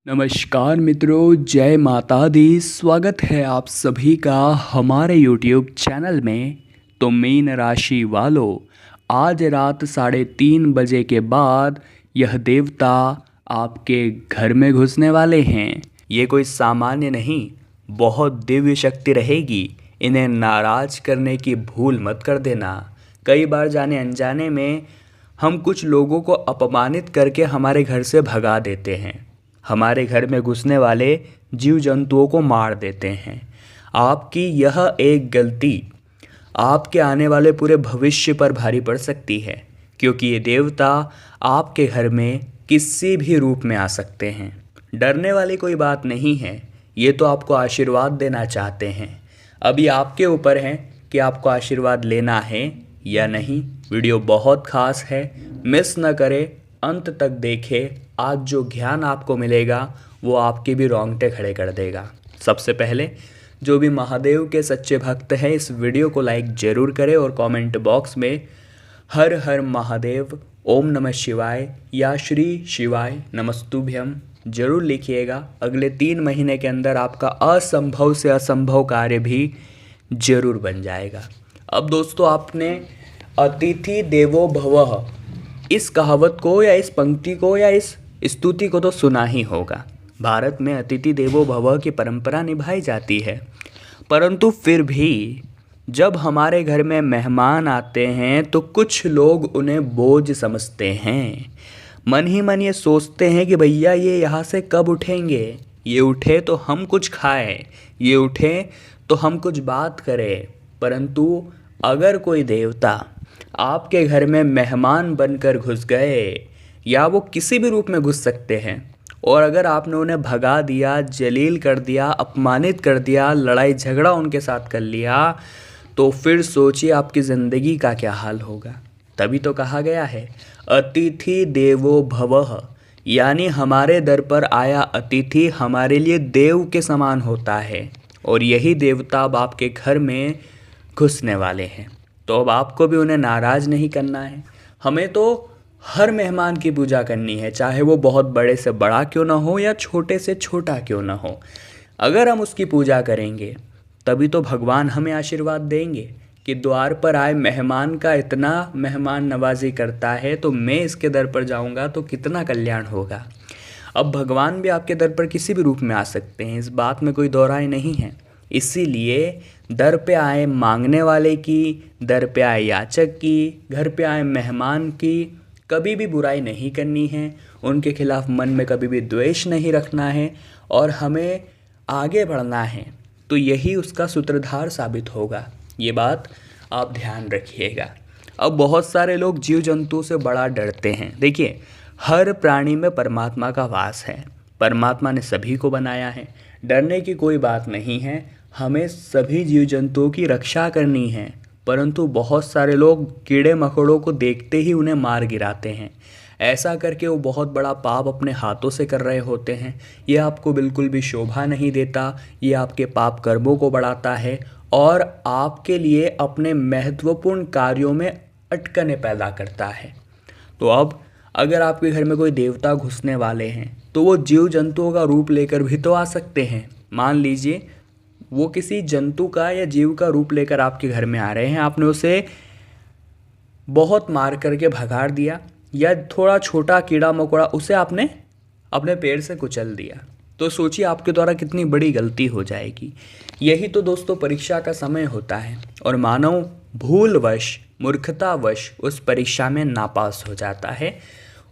नमस्कार मित्रों, जय माता दी। स्वागत है आप सभी का हमारे YouTube चैनल में। तो मीन राशि वालों, आज रात 3:30 बजे के बाद यह देवता आपके घर में घुसने वाले हैं। ये कोई सामान्य नहीं, बहुत दिव्य शक्ति रहेगी। इन्हें नाराज करने की भूल मत कर देना। कई बार जाने अनजाने में हम कुछ लोगों को अपमानित करके हमारे घर से भगा देते हैं, हमारे घर में घुसने वाले जीव जंतुओं को मार देते हैं। आपकी यह एक गलती आपके आने वाले पूरे भविष्य पर भारी पड़ सकती है, क्योंकि ये देवता आपके घर में किसी भी रूप में आ सकते हैं। डरने वाली कोई बात नहीं है, ये तो आपको आशीर्वाद देना चाहते हैं। अभी आपके ऊपर है कि आपको आशीर्वाद लेना है या नहीं। वीडियो बहुत खास है, मिस न करें, अंत तक देखें। आज जो ज्ञान आपको मिलेगा वो आपके भी रोंगटे खड़े कर देगा। सबसे पहले जो भी महादेव के सच्चे भक्त हैं, इस वीडियो को लाइक ज़रूर करें और कमेंट बॉक्स में हर हर महादेव, ओम नमः शिवाय या श्री शिवाय नमस्तुभ्यम जरूर लिखिएगा। अगले 3 महीने के अंदर आपका असंभव से असंभव कार्य भी जरूर बन जाएगा। अब दोस्तों, आपने अतिथि देवो भवः इस कहावत को या इस पंक्ति को या इस स्तुति को तो सुना ही होगा। भारत में अतिथि देवो भव की परंपरा निभाई जाती है, परंतु फिर भी जब हमारे घर में मेहमान आते हैं तो कुछ लोग उन्हें बोझ समझते हैं। मन ही मन ये सोचते हैं कि भैया ये यहाँ से कब उठेंगे, ये उठे तो हम कुछ खाएं, ये उठे तो हम कुछ बात करें। परंतु अगर कोई देवता आपके घर में मेहमान बनकर घुस गए, या वो किसी भी रूप में घुस सकते हैं, और अगर आपने उन्हें भगा दिया, जलील कर दिया, अपमानित कर दिया, लड़ाई झगड़ा उनके साथ कर लिया, तो फिर सोचिए आपकी ज़िंदगी का क्या हाल होगा। तभी तो कहा गया है अतिथि देवो भवः, यानी हमारे दर पर आया अतिथि हमारे लिए देव के समान होता है। और यही देवता अब आपके घर में घुसने वाले हैं। तो अब आपको भी उन्हें नाराज़ नहीं करना है। हमें तो हर मेहमान की पूजा करनी है, चाहे वो बहुत बड़े से बड़ा क्यों ना हो या छोटे से छोटा क्यों ना हो। अगर हम उसकी पूजा करेंगे तभी तो भगवान हमें आशीर्वाद देंगे कि द्वार पर आए मेहमान का इतना मेहमान नवाजी करता है, तो मैं इसके दर पर जाऊंगा तो कितना कल्याण होगा। अब भगवान भी आपके दर पर किसी भी रूप में आ सकते हैं, इस बात में कोई दो राय नहीं है। इसीलिए दर पे आए मांगने वाले की, दर पे आए याचक की, घर पे आए मेहमान की कभी भी बुराई नहीं करनी है, उनके खिलाफ मन में कभी भी द्वेष नहीं रखना है, और हमें आगे बढ़ना है। तो यही उसका सूत्रधार साबित होगा। ये बात आप ध्यान रखिएगा। अब बहुत सारे लोग जीव जंतु से बड़ा डरते हैं। देखिए, हर प्राणी में परमात्मा का वास है, परमात्मा ने सभी को बनाया है, डरने की कोई बात नहीं है। हमें सभी जीव जंतुओं की रक्षा करनी है, परंतु बहुत सारे लोग कीड़े मकोड़ों को देखते ही उन्हें मार गिराते हैं। ऐसा करके वो बहुत बड़ा पाप अपने हाथों से कर रहे होते हैं। ये आपको बिल्कुल भी शोभा नहीं देता, ये आपके पाप कर्मों को बढ़ाता है और आपके लिए अपने महत्वपूर्ण कार्यों में अटकनें पैदा करता है। तो अब अगर आपके घर में कोई देवता घुसने वाले हैं तो वो जीव जंतुओं का रूप लेकर भी तो आ सकते हैं। मान लीजिए वो किसी जंतु का या जीव का रूप लेकर आपके घर में आ रहे हैं, आपने उसे बहुत मार करके भगा दिया, या थोड़ा छोटा कीड़ा मकोड़ा उसे आपने अपने पैर से कुचल दिया, तो सोचिए आपके द्वारा कितनी बड़ी गलती हो जाएगी। यही तो दोस्तों परीक्षा का समय होता है, और मानव भूलवश, मूर्खतावश उस परीक्षा में नापास हो जाता है।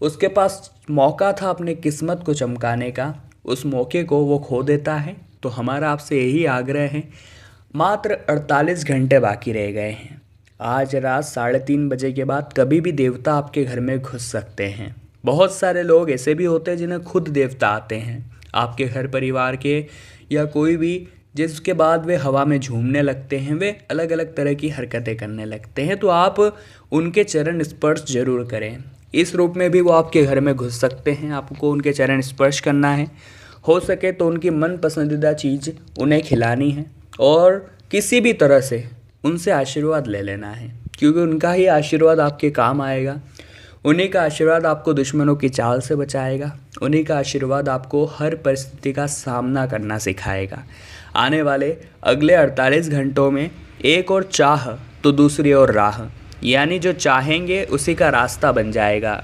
उसके पास मौका था अपने किस्मत को चमकाने का, उस मौके को वो खो देता है। तो हमारा आपसे यही आग्रह है, मात्र 48 घंटे बाकी रह गए हैं। आज रात 3:30 बजे के बाद कभी भी देवता आपके घर में घुस सकते हैं। बहुत सारे लोग ऐसे भी होते हैं जिन्हें खुद देवता आते हैं आपके घर परिवार के, या कोई भी, जिसके बाद वे हवा में झूमने लगते हैं, वे अलग अलग तरह की हरकतें करने लगते हैं। तो आप उनके चरण स्पर्श जरूर करें। इस रूप में भी वो आपके घर में घुस सकते हैं, आपको उनके चरण स्पर्श करना है। हो सके तो उनकी मन पसंदीदा चीज़ उन्हें खिलानी है, और किसी भी तरह से उनसे आशीर्वाद ले लेना है, क्योंकि उनका ही आशीर्वाद आपके काम आएगा। उन्हीं का आशीर्वाद आपको दुश्मनों की चाल से बचाएगा। उन्हीं का आशीर्वाद आपको हर परिस्थिति का सामना करना सिखाएगा। आने वाले अगले 48 घंटों में एक और चाह तो दूसरी ओर राह, यानी जो चाहेंगे उसी का रास्ता बन जाएगा।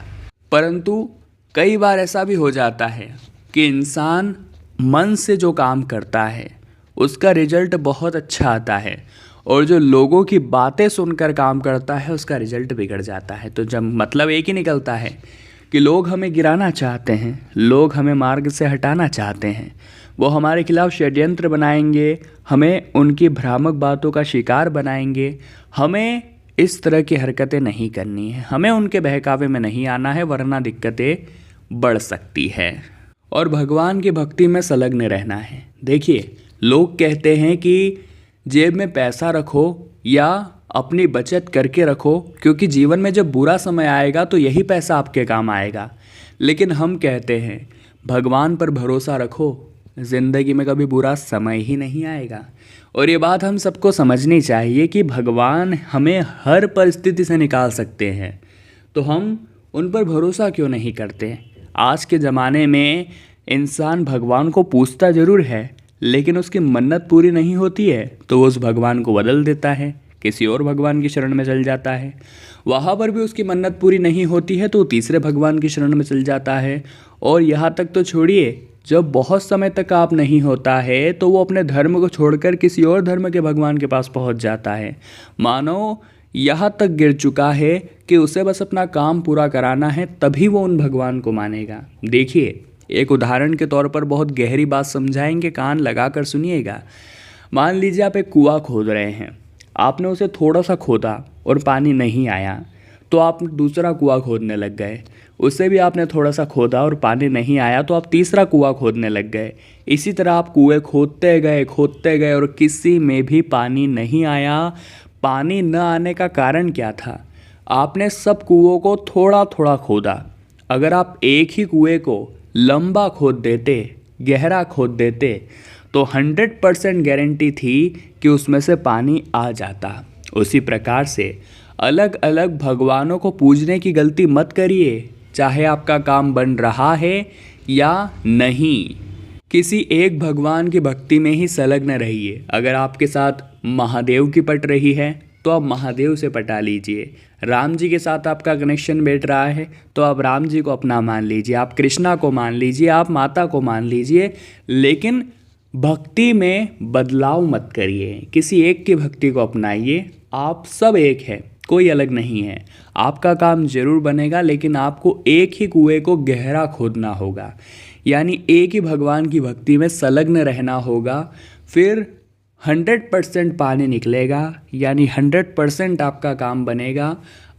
परंतु कई बार ऐसा भी हो जाता है कि इंसान मन से जो काम करता है उसका रिजल्ट बहुत अच्छा आता है, और जो लोगों की बातें सुनकर काम करता है उसका रिजल्ट बिगड़ जाता है। तो जब मतलब एक ही निकलता है कि लोग हमें गिराना चाहते हैं, लोग हमें मार्ग से हटाना चाहते हैं, वो हमारे खिलाफ षड्यंत्र बनाएंगे, हमें उनकी भ्रामक बातों का शिकार बनाएंगे। हमें इस तरह की हरकतें नहीं करनी है, हमें उनके बहकावे में नहीं आना है, वरना दिक्कतें बढ़ सकती है। और भगवान की भक्ति में संलग्न रहना है। देखिए, लोग कहते हैं कि जेब में पैसा रखो या अपनी बचत करके रखो, क्योंकि जीवन में जब बुरा समय आएगा तो यही पैसा आपके काम आएगा। लेकिन हम कहते हैं भगवान पर भरोसा रखो, ज़िंदगी में कभी बुरा समय ही नहीं आएगा। और ये बात हम सबको समझनी चाहिए कि भगवान हमें हर परिस्थिति से निकाल सकते हैं, तो हम उन पर भरोसा क्यों नहीं करते। आज के ज़माने में इंसान भगवान को पूछता ज़रूर है, लेकिन उसकी मन्नत पूरी नहीं होती है तो वो उस भगवान को बदल देता है, किसी और भगवान की शरण में चल जाता है। वहाँ पर भी उसकी मन्नत पूरी नहीं होती है तो वो तीसरे भगवान की शरण में चल जाता है। और यहाँ तक तो छोड़िए, जब बहुत समय तक आप नहीं होता है तो वो अपने धर्म को छोड़कर किसी और धर्म के भगवान के पास पहुँच जाता है। मानो यहाँ तक गिर चुका है कि उसे बस अपना काम पूरा कराना है, तभी वो उन भगवान को मानेगा। देखिए, एक उदाहरण के तौर पर बहुत गहरी बात समझाएंगे, कान लगाकर सुनिएगा। मान लीजिए आप एक कुआं खोद रहे हैं, आपने उसे थोड़ा सा खोदा और पानी नहीं आया, तो आप दूसरा कुआं खोदने लग गए। उससे भी आपने थोड़ा सा खोदा और पानी नहीं आया तो आप तीसरा कुआं खोदने लग गए। इसी तरह आप कुएं खोदते गए और किसी में भी पानी नहीं आया। पानी न आने का कारण क्या था? आपने सब कुओं को थोड़ा थोड़ा खोदा। अगर आप एक ही कुएं को लंबा खोद देते, गहरा खोद देते, तो 100% गारंटी थी कि उसमें से पानी आ जाता। उसी प्रकार से अलग अलग भगवानों को पूजने की गलती मत करिए, चाहे आपका काम बन रहा है या नहीं। किसी एक भगवान की भक्ति में ही संलग्न रहिए। अगर आपके साथ महादेव की पट रही है तो आप महादेव से पटा लीजिए। राम जी के साथ आपका कनेक्शन बैठ रहा है तो आप राम जी को अपना मान लीजिए, आप कृष्णा को मान लीजिए, आप माता को मान लीजिए, लेकिन भक्ति में बदलाव मत करिए। किसी एक की भक्ति को अपनाइए। आप सब एक है, कोई अलग नहीं है। आपका काम जरूर बनेगा, लेकिन आपको एक ही कुएं को गहरा खोदना होगा, यानी एक ही भगवान की भक्ति में संलग्न रहना होगा। फिर 100% पानी निकलेगा, यानी 100% आपका काम बनेगा।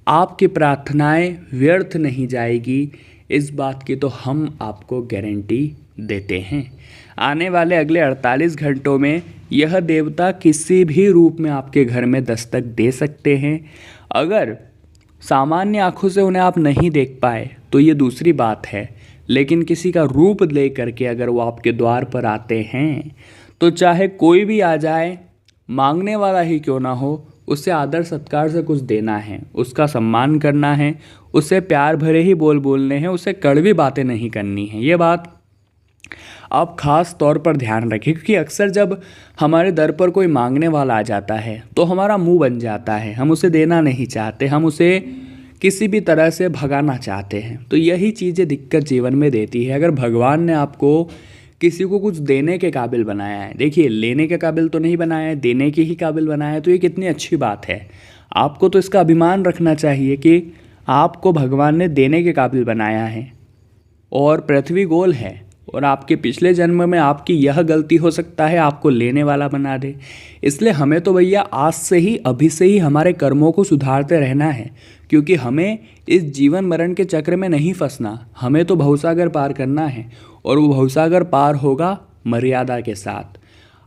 आपकी प्रार्थनाएं व्यर्थ नहीं जाएगी, इस बात की तो हम आपको गारंटी देते हैं। आने वाले अगले 48 घंटों में यह देवता किसी भी रूप में आपके घर में दस्तक दे सकते हैं। अगर सामान्य आँखों से उन्हें आप नहीं देख पाए तो ये दूसरी बात है, लेकिन किसी का रूप ले करके अगर वो आपके द्वार पर आते हैं तो चाहे कोई भी आ जाए, मांगने वाला ही क्यों ना हो, उससे आदर सत्कार से कुछ देना है, उसका सम्मान करना है, उससे प्यार भरे ही बोल बोलने हैं, उससे कड़वी बातें नहीं करनी है। ये बात आप ख़ास तौर पर ध्यान रखें, क्योंकि अक्सर जब हमारे दर पर कोई मांगने वाला आ जाता है तो हमारा मुंह बन जाता है, हम उसे देना नहीं चाहते, हम उसे किसी भी तरह से भगाना चाहते हैं। तो यही चीज़ें दिक्कत जीवन में देती है। अगर भगवान ने आपको किसी को कुछ देने के काबिल बनाया है, देखिए लेने के काबिल तो नहीं बनाया है, देने के ही काबिल बनाया है, तो ये कितनी अच्छी बात है। आपको तो इसका अभिमान रखना चाहिए कि आपको भगवान ने देने के काबिल बनाया है। और पृथ्वी गोल है और आपके पिछले जन्म में आपकी यह गलती हो सकता है आपको लेने वाला बना दे। इसलिए हमें तो भैया आज से ही, अभी से ही हमारे कर्मों को सुधारते रहना है, क्योंकि हमें इस जीवन मरण के चक्र में नहीं फंसना। हमें तो भवसागर पार करना है, और वो भवसागर पार होगा मर्यादा के साथ,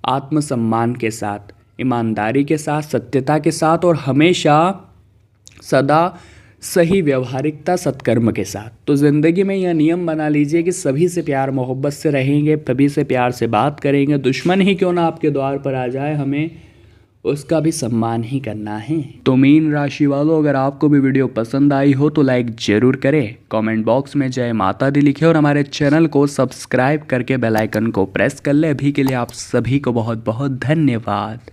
आत्मसम्मान के साथ, ईमानदारी के साथ, सत्यता के साथ, और हमेशा सदा सही व्यवहारिकता सत्कर्म के साथ। तो ज़िंदगी में यह नियम बना लीजिए कि सभी से प्यार मोहब्बत से रहेंगे, सभी से प्यार से बात करेंगे। दुश्मन ही क्यों ना आपके द्वार पर आ जाए, हमें उसका भी सम्मान ही करना है। तो मीन राशि वालों, अगर आपको भी वीडियो पसंद आई हो तो लाइक जरूर करें, कमेंट बॉक्स में जय माता दी लिखे और हमारे चैनल को सब्सक्राइब करके बेल आइकन को प्रेस कर ले। अभी के लिए आप सभी को बहुत बहुत धन्यवाद।